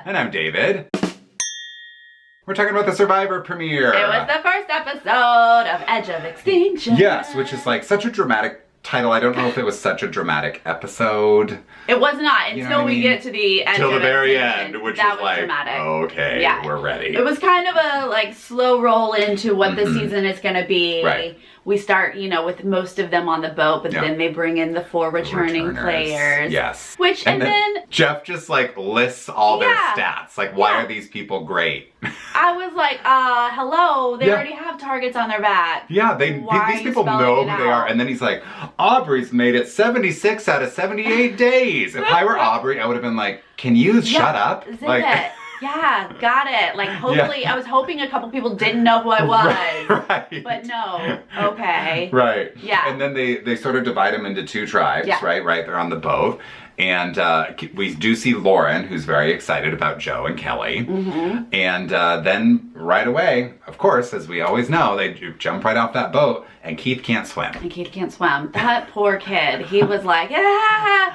And I'm David. We're talking about the Survivor premiere. It was the first episode of Edge of Extinction. Yes, which is like such a dramatic title. I don't know if it was such a dramatic episode. It was not until you know we get to the end. Till the very end, which that was like, dramatic. Okay, yeah. We're ready. It was kind of a like slow roll into what the season is going to be. Right. We start, you know, with most of them on the boat, but then they bring in the 4 returning players. Yes. Which, and then Jeff just like lists all their stats. Like, why are these people great? I was like, hello, they already have targets on their back. Yeah, these people know who they are. And then he's like, Aubrey's made it 76 out of 78 days. If I were Aubrey, I would have been like, can you shut up? Zip like, it. Yeah, got it. Like, hopefully, I was hoping a couple people didn't know who I was. Right. But no. Okay. Right. Yeah. And then they sort of divide them into 2 tribes, right? Right, they're on the boat. And we do see Lauren, who's very excited about Joe and Kelly. And then right away, of course, as we always know, they jump right off that boat, and Keith can't swim. And Keith can't swim. That poor kid. He was like, ah!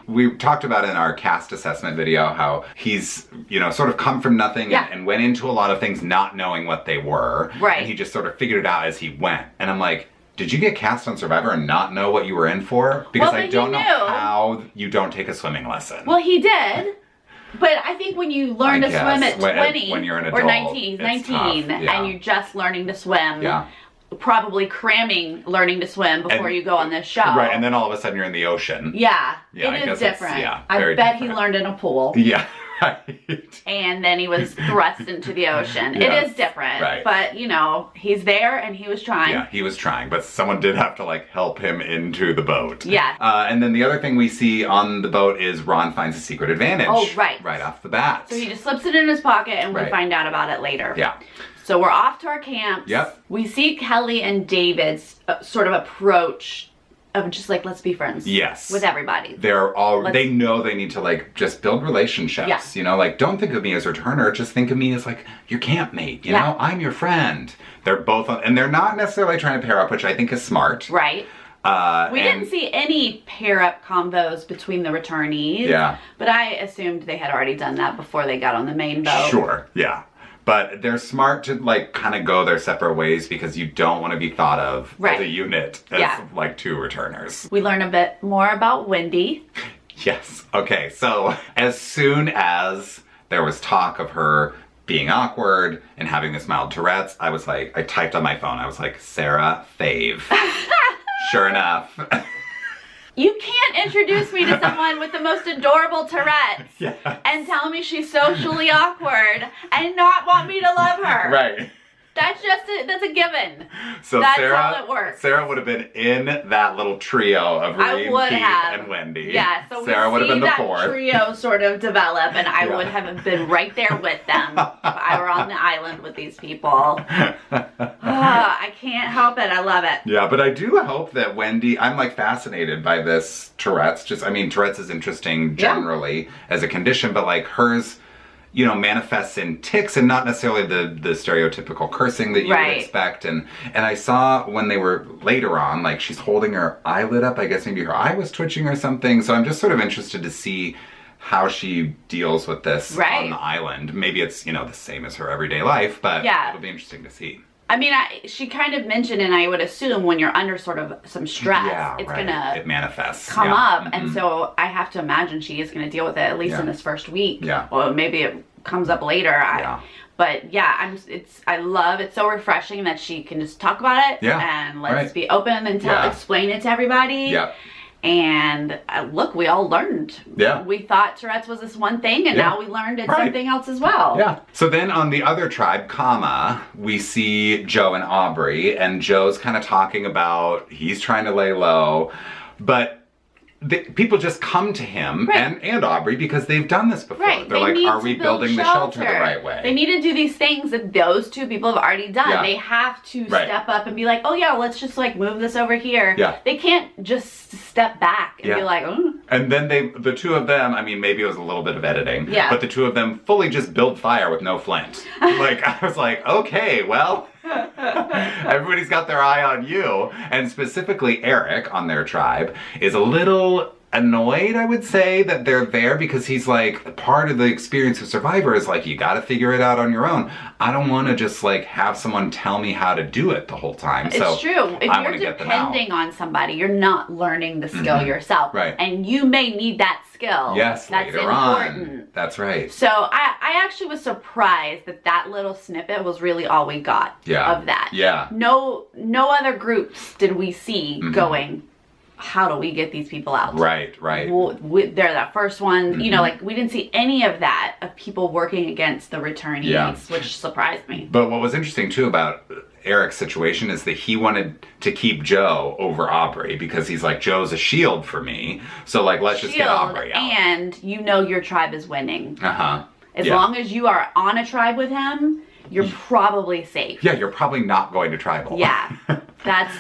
We talked about in our cast assessment video how he's, you know, sort of come from nothing and went into a lot of things not knowing what they were. Right. And he just sort of figured it out as he went. And I'm like, did you get cast on Survivor and not know what you were in for? Because I don't know how you don't take a swimming lesson. Well, he did. But I think when you learn to swim at 20 when you're an adult, or 19, and you're just learning to swim, probably cramming learning to swim before you go on this show. Right, and then all of a sudden you're in the ocean. Yeah, it is different. I bet he learned in a pool. Yeah. Right. And then he was thrust into the ocean. It is different. Right. But, you know, he's there and he was trying. Yeah, he was trying. But someone did have to, like, help him into the boat. Yeah. And then the other thing we see on the boat is Ron finds a secret advantage. Oh, right. Right off the bat. So he just slips it in his pocket and we find out about it later. Yeah. So we're off to our camps. Yep. We see Kelly and David's sort of approach of just like, let's be friends. Yes. With everybody. They know they need to like just build relationships. Yeah. You know, like don't think of me as a returner, just think of me as like your campmate, you know? I'm your friend. They're both and they're not necessarily trying to pair up, which I think is smart. Right. We didn't see any pair-up combos between the returnees. Yeah. But I assumed they had already done that before they got on the main boat. Sure, yeah. But they're smart to like kind of go their separate ways because you don't want to be thought of as a unit as like 2 returners. We learn a bit more about Wendy. Yes. Okay, so as soon as there was talk of her being awkward and having this mild Tourette's, I was like, I typed on my phone, I was like, Sarah fave. Sure enough. You can't introduce me to someone with the most adorable Tourette's and tell me she's socially awkward and not want me to love her. Right. That's that's a given. So that's Sarah, how it works. Sarah would have been in that little trio of Reed, Keith, and Wendy. Yeah, so Sarah would have been the 4th. that trio sort of develop, and I would have been right there with them if I were on the island with these people. I can't help it. I love it. Yeah, but I do hope that Wendy, I'm like fascinated by this Tourette's. Just, I mean, Tourette's is interesting generally as a condition, but like hers, you know, manifests in tics and not necessarily the stereotypical cursing that you would expect. And I saw when they were later on, like she's holding her eyelid up. I guess maybe her eye was twitching or something. So I'm just sort of interested to see how she deals with this on the island. Maybe it's, you know, the same as her everyday life, but it'll be interesting to see. I mean, she kind of mentioned, and I would assume when you're under sort of some stress, it's gonna it manifests, come up, and so I have to imagine she is gonna deal with it at least in this first week. Yeah. Well, maybe it comes up later. But yeah, I love it's so refreshing that she can just talk about it. And let's be open and explain it to everybody. Yeah. And look, we all learned. Yeah. We thought Tourette's was this one thing, and now we learned it's something else as well. Yeah. So then on the other tribe, Kama, we see Joe and Aubrey, and Joe's kind of talking about he's trying to lay low, but people just come to him and Aubrey because they've done this before. They're like, are we building the shelter the right way? They need to do these things that those 2 people have already done. They have to step up and be like, oh yeah, let's just like move this over here. They can't just step back and be like, oh. And then the 2 of them, I mean, maybe it was a little bit of editing, but the 2 of them fully just build fire with no flint. Like, I was like, okay, well, everybody's got their eye on you. And specifically Eric on their tribe is a little annoyed, I would say, that they're there because he's like, part of the experience of Survivor is like, you got to figure it out on your own. I don't want to just like have someone tell me how to do it the whole time. It's true. If you're depending on somebody, you're not learning the skill yourself. Right. And you may need that skill. Yes, that's later important. On. That's right. So I actually was surprised that little snippet was really all we got of that. Yeah. No other groups did we see going, how do we get these people out? Right. They're the first ones. You know, like we didn't see any of that of people working against the returnees, which surprised me. But what was interesting too about Eric's situation is that he wanted to keep Joe over Aubrey because he's like, Joe's a shield for me. So like, let's just get Aubrey out. And you know your tribe is winning. As Yeah. long as you are on a tribe with him, you're probably safe. Yeah, you're probably not going to tribal. Yeah, that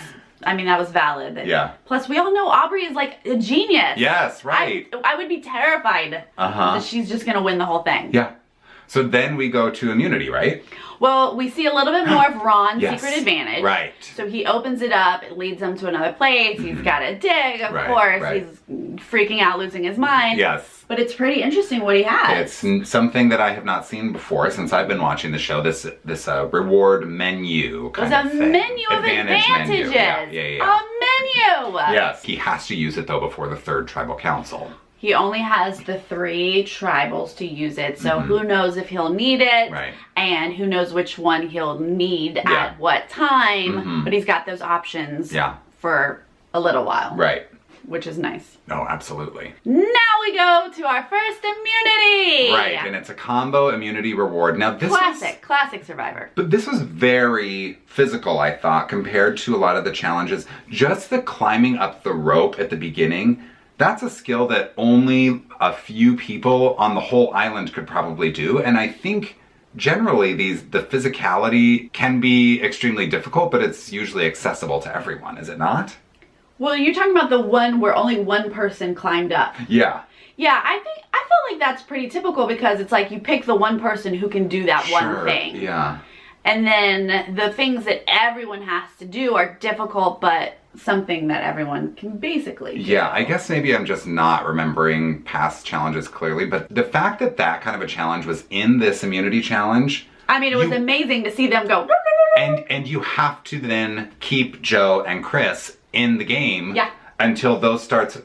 was valid. Yeah. Plus, we all know Aubrey is like a genius. Yes, right. I would be terrified that she's just going to win the whole thing. Yeah. So then we go to immunity, right? Well, we see a little bit more of Ron's secret advantage. Right. So he opens it up, it leads him to another place, he's got to dig, of course, he's freaking out, losing his mind. Yes. But it's pretty interesting what he has. It's something that I have not seen before since I've been watching the show, this reward menu kind of thing. Menu of advantages. Yeah. A menu! Yes. He has to use it, though, before the third tribal council. He only has the 3 tribals to use it, so who knows if he'll need it, and who knows which one he'll need at what time, but he's got those options for a little while. Right. Which is nice. Oh, absolutely. Now we go to our first immunity! Right, and it's a combo immunity reward. Now this Classic Survivor. But this was very physical, I thought, compared to a lot of the challenges. Just the climbing up the rope at the beginning, that's a skill that only a few people on the whole island could probably do, and I think generally the physicality can be extremally difficult, but it's usually accessible to everyone, is it not? Well, you're talking about the one where only one person climbed up. Yeah. Yeah, I feel like that's pretty typical because it's like you pick the one person who can do that one thing. Yeah. And then the things that everyone has to do are difficult, but something that everyone can basically do. Yeah, I guess maybe I'm just not remembering past challenges clearly, but the fact that that kind of a challenge was in this immunity challenge. I mean, it was amazing to see them go. And you have to then keep Joe and Chris in the game. Yeah. Until those types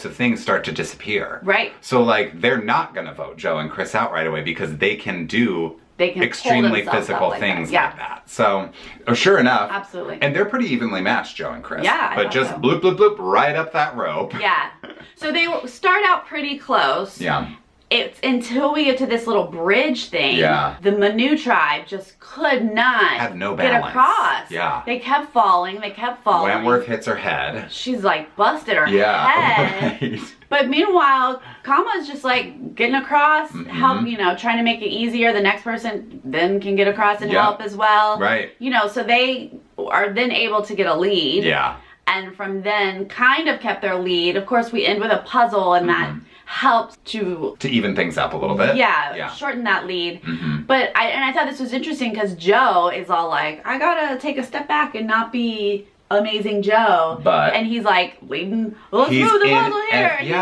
of things start to disappear. Right. So like they're not gonna vote Joe and Chris out right away because they can do extremely physical things like that. So sure enough. Absolutely. And they're pretty evenly matched, Joe and Chris. Yeah. But just bloop bloop bloop right up that rope. Yeah. So they start out pretty close. Yeah. It's until we get to this little bridge thing. Yeah. The Manu tribe just could not had no balance. Get across. Yeah. They kept falling. Wentworth hits her head. She's like busted her head. Right. But meanwhile, Kama's just like getting across, help, trying to make it easier. The next person then can get across and help as well. Right. So they are then able to get a lead. Yeah. And from then kind of kept their lead. Of course, we end with a puzzle and that helps to even things up a little bit. Yeah, shorten that lead. But I thought this was interesting because Joe is all like, I gotta take a step back and not be amazing Joe. And he's like, let's move the puzzle here. And he's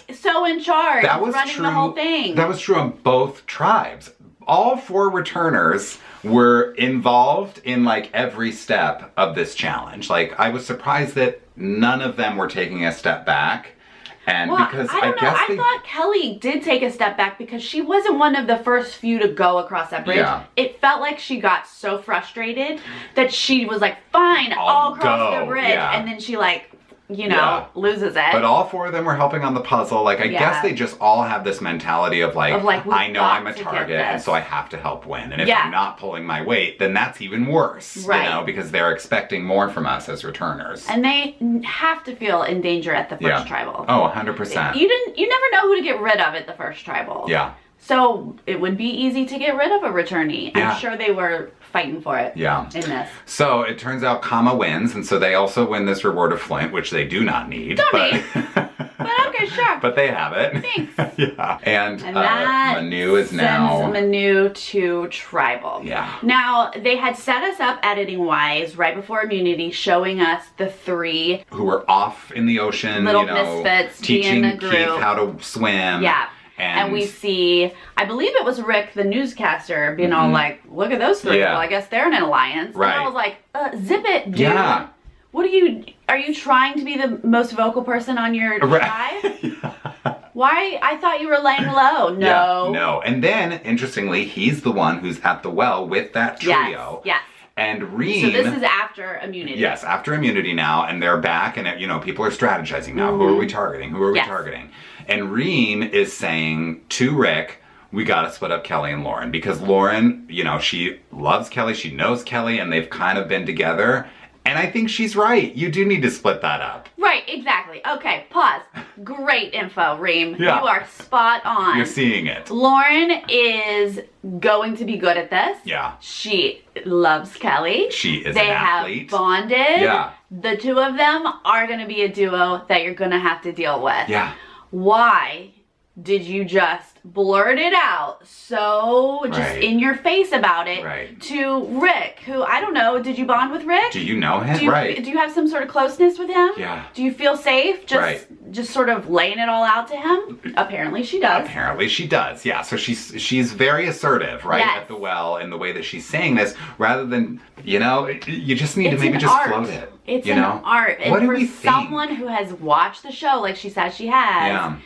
like so in charge. That was running the whole thing. That was true on both tribes. All 4 returners were involved in like every step of this challenge. Like I was surprised that none of them were taking a step back. And because I thought Kelly did take a step back because she wasn't one of the first few to go across that bridge. Yeah. It felt like she got so frustrated that she was like, fine, I'll cross the bridge. Yeah. And then she like, loses it. But all 4 of them were helping on the puzzle. Like, I guess they just all have this mentality of like I know I'm a target and so I have to help win. And if I'm not pulling my weight, then that's even worse, because they're expecting more from us as returners. And they have to feel in danger at the first tribal. Oh, 100%. You never know who to get rid of at the first tribal. Yeah. So it would be easy to get rid of a returnee. I'm sure they were fighting for it in this. So it turns out Kama wins, and so they also win this reward of Flint, which they do not need. But okay, sure. But they have it. Thanks. Yeah. And that Manu is now... Manu to Tribal. Yeah. Now, they had set us up editing-wise right before Immunity, showing us the 3... who were off in the ocean, little misfits, teaching being a group. Keith how to swim. Yeah. And we see, I believe it was Rick, the newscaster, being all like, look at those 3. Yeah. Well, I guess they're in an alliance. Right. And I was like, zip it, dude. Yeah. What are you trying to be the most vocal person on your tribe? Why? I thought you were laying low. No. Yeah, no. And then, interestingly, he's the one who's at the well with that trio. Yes. And Reem... So this is after Immunity. Yes, after Immunity now, and they're back, and, you know, people are strategizing now. Who are we targeting? Who are we targeting? And Reem is saying to Rick, we gotta split up Kelly and Lauren. Because Lauren, you know, she loves Kelly, she knows Kelly, and they've kind of been together. And I think she's right. You do need to split that up. Right, exactly. Okay, pause. Great info, Reem. Yeah. You are spot on. You're seeing it. Lauren is going to be good at this. Yeah. She loves Kelly. She is an athlete. They have bonded. Yeah. The 2 of them are going to be a duo that you're going to have to deal with. Yeah. Why did you just blurt it out so just in your face about it to Rick, who, I don't know, did you bond with Rick? Do you know him? Do you have some sort of closeness with him? Yeah. Do you feel safe just sort of laying it all out to him? Apparently she does. Apparently she does, yeah. So she's very assertive, right, at the well in the way that she's saying this, rather than, you know, you just need to maybe just float it. It's an art. And what do for we someone who has watched the show like she says she has,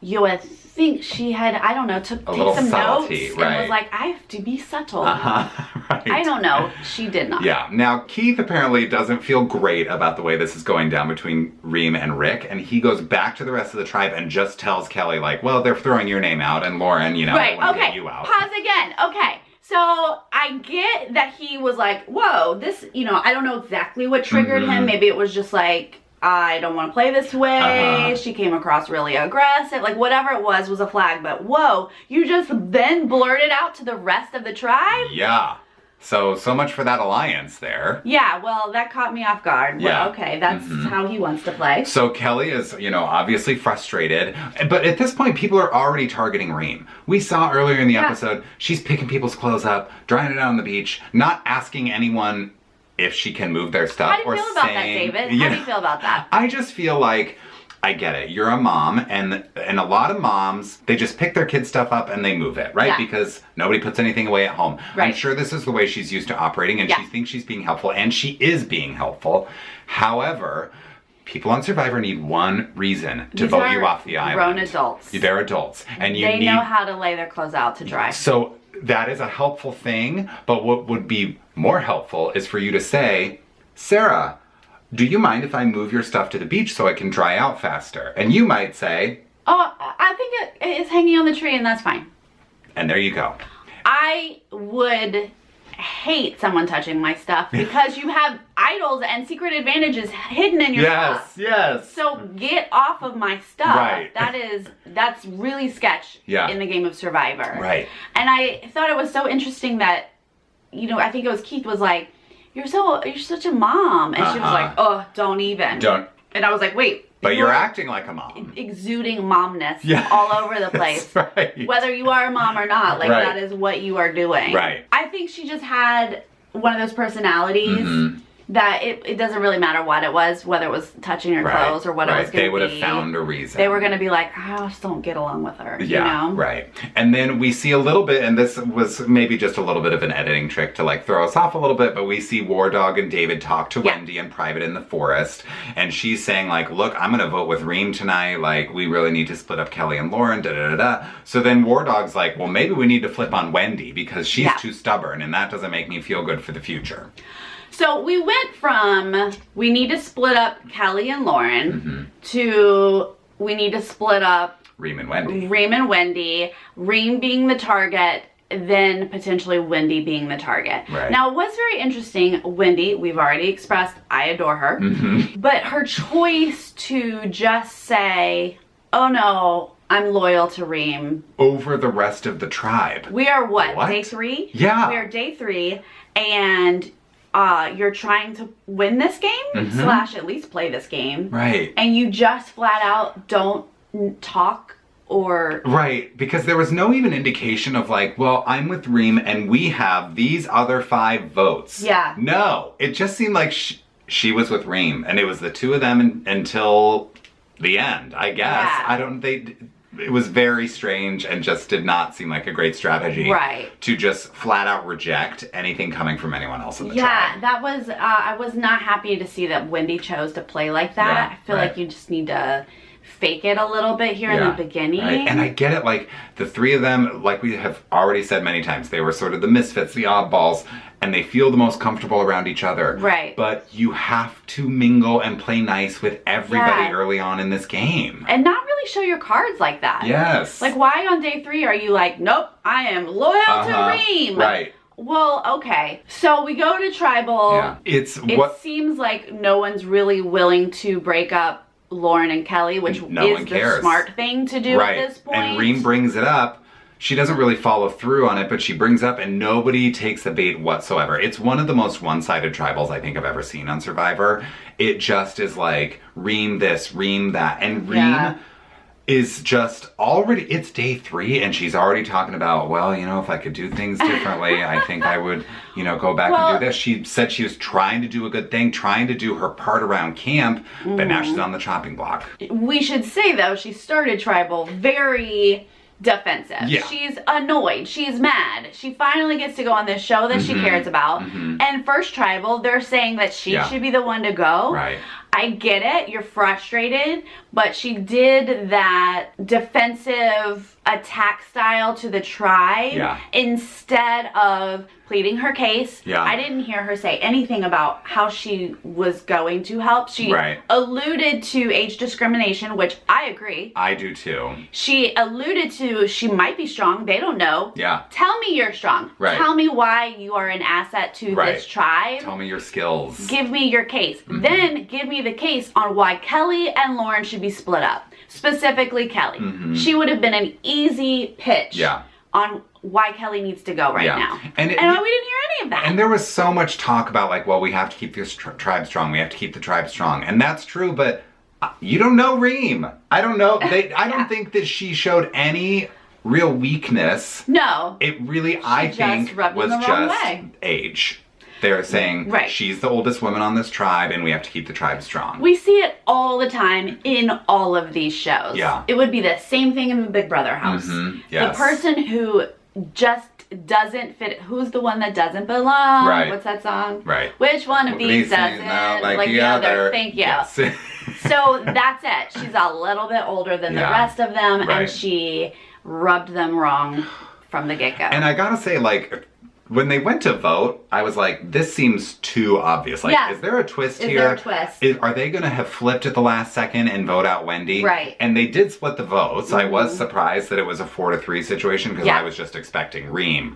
you would think she had, I don't know, took some subtlety, notes and was like, I have to be subtle. Right. I don't know. She did not. Yeah. Now, Keith apparently doesn't feel great about the way this is going down between Reem and Rick, and he goes back to the rest of the tribe and just tells Kelly, like, well, they're throwing your name out, and Lauren, you know, they want to get you out. Pause again. Okay. So I get that he was like, whoa, this, you know, I don't know exactly what triggered him. Maybe it was just like, I don't want to play this way. She came across really aggressive. Like, whatever it was a flag. But, whoa, you just then blurted out to the rest of the tribe? Yeah. So much for that alliance there. Yeah, well, that caught me off guard. Yeah. Well, okay, that's how he wants to play. So Kelly is, you know, obviously frustrated. But at this point, people are already targeting Reem. We saw earlier in the episode, she's picking people's clothes up, drying it out on the beach, not asking anyone if she can move their stuff. How do you feel about that, David? How do you feel about that? I just feel like, I get it. You're a mom, and a lot of moms, they just pick their kids' stuff up and they move it, right? Yeah. Because nobody puts anything away at home. Right. I'm sure this is the way she's used to operating, and she thinks she's being helpful, and she is being helpful. However, people on Survivor need one reason to vote you off the island. Grown adults. They're adults. And they know how to lay their clothes out to dry. So that is a helpful thing, but what would be more helpful is for you to say, Sarah, do you mind if I move your stuff to the beach so it can dry out faster? And you might say, oh, I think it is hanging on the tree and that's fine. And there you go. I would hate someone touching my stuff because you have idols and secret advantages hidden in your stuff. Yes. So get off of my stuff. Right. That's really sketch in the game of Survivor. Right. And I thought it was so interesting that, you know, I think it was Keith was like, you're such a mom. And she was like, oh, don't even. Don't. And I was like, wait. But you're acting like a mom. Exuding momness all over the place. That's right. Whether you are a mom or not, like that is what you are doing. Right. I think she just had one of those personalities that it doesn't really matter what it was, whether it was touching her clothes or what it was going to be. They would have found a reason. They were going to be like, I just don't get along with her. Yeah, you know? Right. And then we see a little bit, and this was maybe just a little bit of an editing trick to like throw us off a little bit, but we see War Dog and David talk to Wendy in private in the forest, and she's saying like, look, I'm going to vote with Reem tonight, like we really need to split up Kelly and Lauren, da-da-da-da. So then War Dog's like, well, maybe we need to flip on Wendy because she's too stubborn, and that doesn't make me feel good for the future. So we went from we need to split up Kelly and Lauren to we need to split up Reem and Wendy. Reem being the target, then potentially Wendy being the target. Right. Now, what's very interesting, Wendy, we've already expressed, I adore her, but her choice to just say, oh no, I'm loyal to Reem. Over the rest of the tribe. We are what? Day 3? Yeah. We are day 3, and you're trying to win this game / at least play this game. Right. And you just flat out don't talk or... Right, because there was no even indication of like, well, I'm with Reem and we have these other 5 votes. Yeah. No, it just seemed like she was with Reem and it was the 2 of them until the end, I guess. Yeah. It was very strange and just did not seem like a great strategy. Right. To just flat out reject anything coming from anyone else in the tribe. Yeah, that was, I was not happy to see that Wendy chose to play like that. Yeah, I feel like you just need to fake it a little bit here in the beginning. Right. And I get it, like, the 3 of them, like we have already said many times, they were sort of the misfits, the oddballs, and they feel the most comfortable around each other. Right. But you have to mingle and play nice with everybody early on in this game. And not really show your cards like that. Yes. Like, why on day 3 are you like, nope, I am loyal to Reem? Right. Well, okay. So we go to tribal. Yeah. It seems like no one's really willing to break up Lauren and Kelly, which is the smart thing to do at this point. And Reem brings it up. She doesn't really follow through on it, but she brings up and nobody takes the bait whatsoever. It's one of the most one-sided tribals I think I've ever seen on Survivor. It just is like, Reem this, Reem that. And Reem is just already, it's day 3 and she's already talking about, well, you know, if I could do things differently, I think I would, you know, go back and do this. She said she was trying to do a good thing, trying to do her part around camp, but now she's on the chopping block. We should say though, she started tribal very defensive. Yeah. She's annoyed. She's mad. She finally gets to go on this show that she cares about. And first tribal, they're saying that she should be the one to go. Right. I get it. You're frustrated, but she did that defensive attack style to the tribe instead of pleading her case. Yeah. I didn't hear her say anything about how she was going to help. She alluded to age discrimination, which I agree. I do too. She alluded to she might be strong. They don't know. Yeah. Tell me you're strong. Right. Tell me why you are an asset to this tribe. Tell me your skills. Give me your case. Then give me the case on why Kelly and Lauren should be split up. Specifically Kelly. She would have been an easy pitch on why Kelly needs to go now. And we didn't hear any of that. And there was so much talk about like, well, we have to keep this tribe strong. We have to keep the tribe strong. And that's true, but you don't know Reem. I don't know. I don't think that she showed any real weakness. No. It really, I think, was just age. They're saying she's the oldest woman on this tribe and we have to keep the tribe strong. We see it all the time in all of these shows. Yeah. It would be the same thing in the Big Brother house. Yes. The person who just doesn't fit, who's the one that doesn't belong? Right. What's that song? Right. Which one of these doesn't? Like the other. Thank you. Yes. So that's it. She's a little bit older than the rest of them and she rubbed them wrong from the get-go. And I gotta say, like, when they went to vote, I was like, this seems too obvious. Like, is there a twist here? Is there a twist? Are they going to have flipped at the last second and vote out Wendy? Right. And they did split the votes. I was surprised that it was a 4-3 situation because I was just expecting Reem.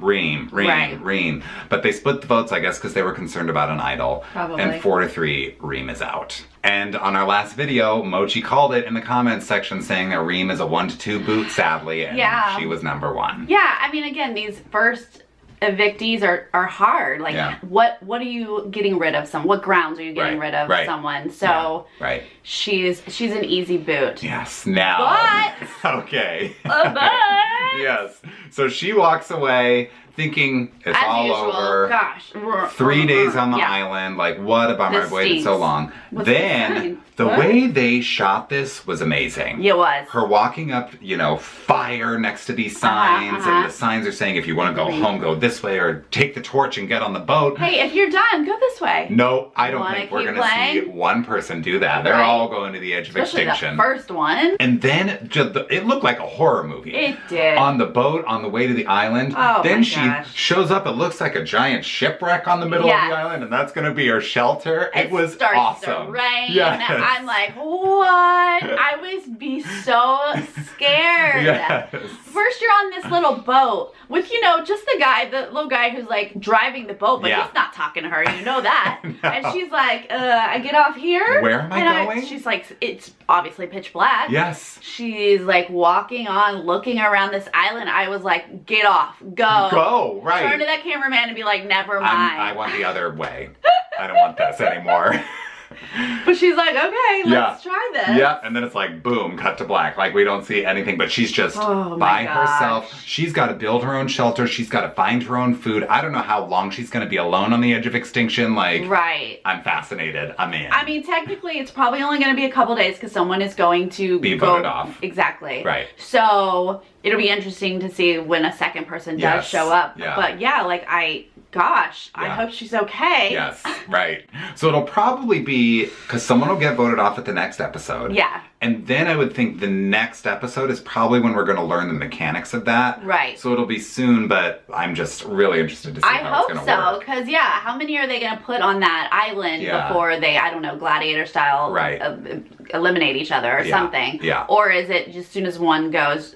But they split the votes, I guess, because they were concerned about an idol. Probably. And 4-3, Reem is out. And on our last video, Mochi called it in the comments section saying that Reem is a 1-2 boot, sadly, and she was number 1. Yeah, I mean, again, these first evictees are hard. Like, what are you getting rid of? What grounds are you getting rid of someone? So she's an easy boot. Yes. Now. But okay. Yes. So she walks away thinking it's as all usual, over. Gosh. 3 days on the island. Like, what a bummer. I've waited so long. Then the way they shot this was amazing. It was. Her walking up, you know, fire next to these signs, and the signs are saying if you want to go home, go this way, or take the torch and get on the boat. Hey, if you're done, go this way. No, I don't think we're going to see one person do that. They're all going to the edge of extinction. The first one. And then it looked like a horror movie. It did. On the boat, on the way to the island. Oh, then she shows up. It looks like a giant shipwreck on the middle of the island, and that's going to be her shelter. It was starts awesome. To rain. Yes. I'm like, what? I would be so scared. Yes. First, you're on this little boat with, you know, just the little guy who's like driving the boat, but he's not talking to her. You know that. No. And she's like, I get off here. Where am I going? She's like, it's obviously pitch black. Yes. She's like walking on, looking around this island. I was like, get off, go. Go, right. Turn to that cameraman and be like, never mind. I want the other way. I don't want this anymore. But she's like, okay, let's try this. Yeah, and then it's like, boom, cut to black. Like, we don't see anything, but she's just by herself. She's got to build her own shelter. She's got to find her own food. I don't know how long she's going to be alone on the edge of extinction. Like, I'm fascinated. I'm in. I mean, technically, it's probably only going to be a couple days because someone is going to be voted off. Exactly. Right. So, it'll be interesting to see when a second person does show up. Yeah. But yeah, like, I hope she's okay. Yes, right. So it'll probably be, because someone will get voted off at the next episode. Yeah. And then I would think the next episode is probably when we're going to learn the mechanics of that. Right. So it'll be soon, but I'm just really interested to see how it's going to work. I hope so, because how many are they going to put on that island before they, I don't know, gladiator style eliminate each other or something? Yeah. Or is it just as soon as one goes,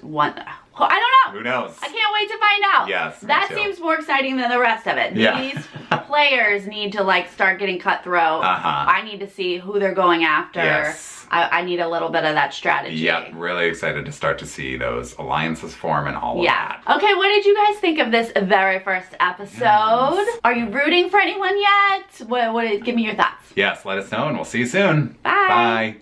I don't know. Who knows? I can't wait to find out. Yes, that seems more exciting than the rest of it. Yeah. These players need to like start getting cutthroat. I need to see who they're going after. Yes. I need a little bit of that strategy. Yeah, really excited to start to see those alliances form and all of that. Okay, what did you guys think of this very first episode? Yes. Are you rooting for anyone yet? Give me your thoughts. Yes, let us know and we'll see you soon. Bye. Bye.